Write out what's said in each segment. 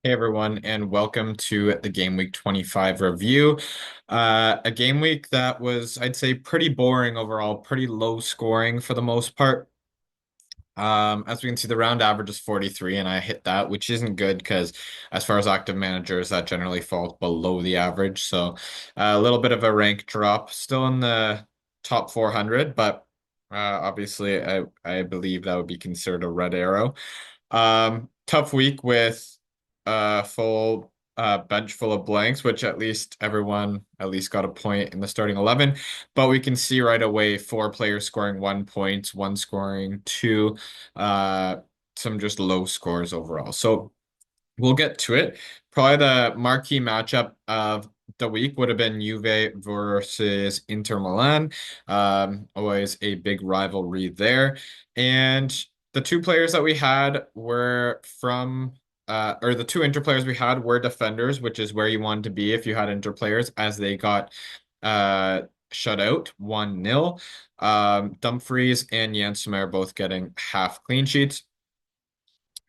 Hey everyone, and welcome to the Game Week 25 review. A game week that was, I'd say, pretty boring overall, pretty low scoring for the most part. As we can see, the round average is 43, and I hit that, which isn't good because as far as active managers, that generally falls below the average. So a little bit of a rank drop, still in the top 400, but obviously I believe that would be considered a red arrow. Tough week with full bench full of blanks, which at least everyone at least got a point in the starting 11. But we can see right away four players scoring 1 point, one scoring two, uh, some just low scores overall. So we'll get to it. Probably the marquee matchup of the week would have been Juve versus Inter Milan. Always a big rivalry there. And the two players that we had were or the two Inter players we had were defenders, which is where you wanted to be if you had Inter players, as they got uh, shut out 1-0. Dumfries and Janssen both getting half clean sheets.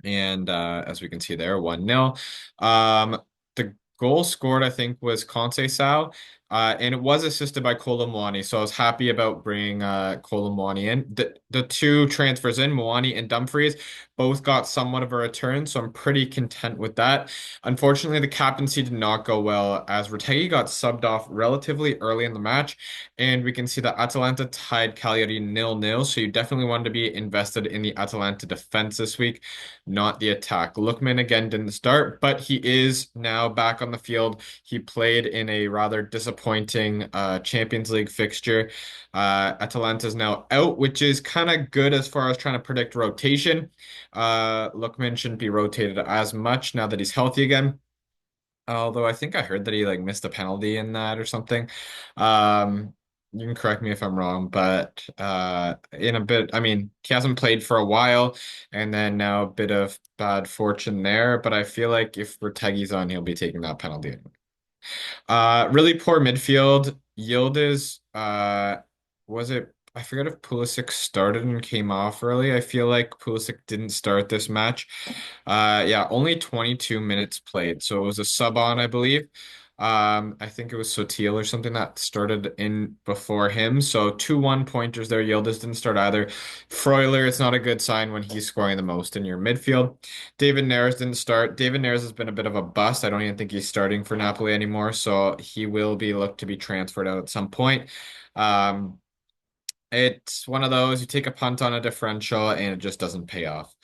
And as we can see there, 1-0. The goal scored, I think, was Conceição, and it was assisted by Colomwani. So I was happy about bringing Colomwani in. The two transfers in, Mwani and Dumfries, both got somewhat of a return, so I'm pretty content with that. Unfortunately, the captaincy did not go well as Retegui got subbed off relatively early in the match, and we can see that Atalanta tied Cagliari 0-0. So you definitely wanted to be invested in the Atalanta defense this week, not the attack. Lookman again didn't start, but he is now back on the field. He played in a rather disappointing Champions League fixture. Atalanta is now out, which is kind of good as far as trying to predict rotation. Lookman shouldn't be rotated as much now that he's healthy again. Although I think I heard that he like missed a penalty in that or something. Um, you can correct me if I'm wrong, but in a bit, I mean, he hasn't played for a while, and then now a bit of bad fortune there. But I feel like if Retegi's on, he'll be taking that penalty. Really poor midfield. Yildiz, was it? I forget if Pulisic started and came off early. I feel like Pulisic didn't start this match. Yeah, only 22 minutes played, so it was a sub on, I believe. I think it was Sotil or something that started in before him. So two one pointers there. Yildiz didn't start either. Freuler, it's not a good sign when he's scoring the most in your midfield. David Neres didn't start. David Neres has been a bit of a bust. I don't even think he's starting for Napoli anymore, so he will be looked to be transferred out at some point. Um, it's one of those you take a punt on a differential and it just doesn't pay off.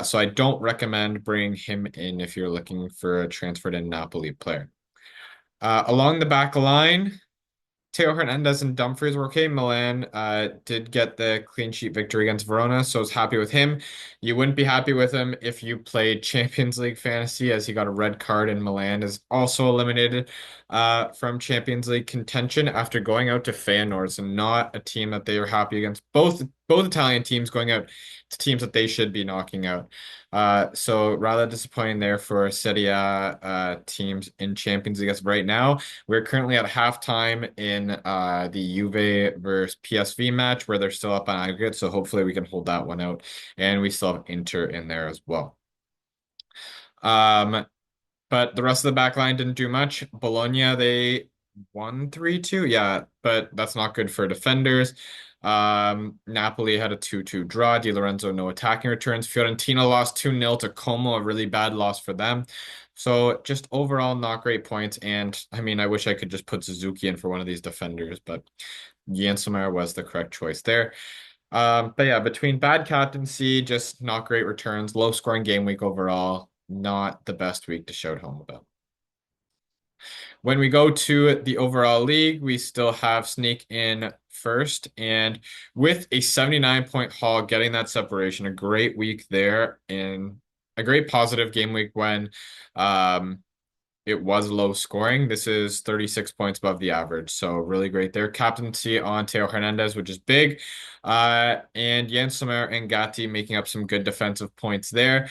So I don't recommend bringing him in if you're looking for a transferred in Napoli player. Along the back line, Teo Hernandez and Dumfries were okay. Milan did get the clean sheet victory against Verona, so I was happy with him. You wouldn't be happy with him if you played Champions League fantasy, as he got a red card, and Milan is also eliminated from Champions League contention after going out to Feyenoord, and not a team that they were happy against. Both Italian teams going out to teams that they should be knocking out. So rather disappointing there for Serie A teams in Champions League as of right now. We're currently at halftime in the Juve versus PSV match where they're still up on aggregate, so hopefully we can hold that one out. And we still have Inter in there as well. Um, but the rest of the back line didn't do much. Bologna, they won 3-2. Yeah, but that's not good for defenders. Napoli had a 2-2 draw. Di Lorenzo, no attacking returns. Fiorentina lost 2-0 to Como, a really bad loss for them. So just overall, not great points. And I mean, I wish I could just put Suzuki in for one of these defenders, but Janssen was the correct choice there. But yeah, between bad captaincy, just not great returns, low scoring game week overall, not the best week to shout home about. When we go to the overall league, we still have Snake in first, and with a 79-point haul, getting that separation, a great week there, and a great positive game week when um, it was low scoring. This is 36 points above the average, so really great there. Captaincy on Teo Hernandez, which is big, and Jens Sommer and Gatti making up some good defensive points there.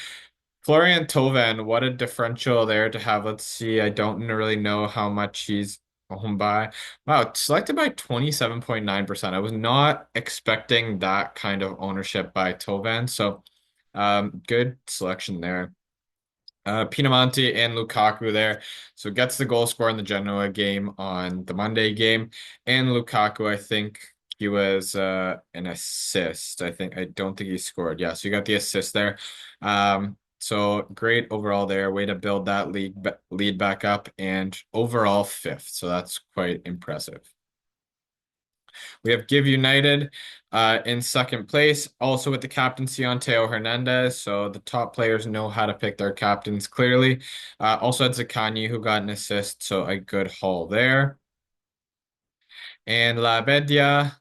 Florian Tovan, what a differential there to have. Let's see. I don't really know how much he's owned by. Wow, selected by 27.9%. I was not expecting that kind of ownership by Tovan. So good selection there. Pinamonti and Lukaku there. So gets the goal score in the Genoa game on the Monday game. And Lukaku, I think he was an assist. I don't think he scored. Yeah, so you got the assist there. So great overall there. Way to build that lead back up and overall fifth. So that's quite impressive. We have Give United in second place, also with the captaincy on Teo Hernandez. So the top players know how to pick their captains clearly. Also had Zaccagni who got an assist, so a good haul there. And La Bedia,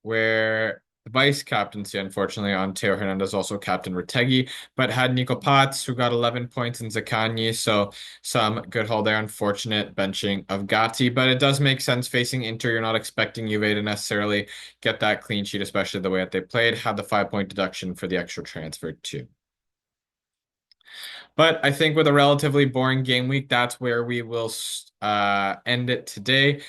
where the vice captaincy, unfortunately, on Teo Hernandez also captain Retegui, but had Nico Paz, who got 11 points in Zaccagni. So some good haul there. Unfortunate benching of Gatti, but it does make sense facing Inter. You're not expecting Juve to necessarily get that clean sheet, especially the way that they played. Had the 5 point deduction for the extra transfer, too. But I think with a relatively boring game week, that's where we will end it today.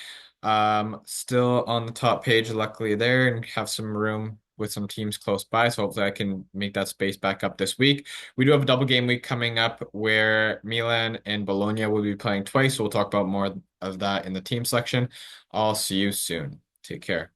Still on the top page, luckily there, and have some room with some teams close by. So hopefully I can make that space back up this week. We do have a double game week coming up where Milan and Bologna will be playing twice. So we'll talk about more of that in the team section. I'll see you soon. Take care.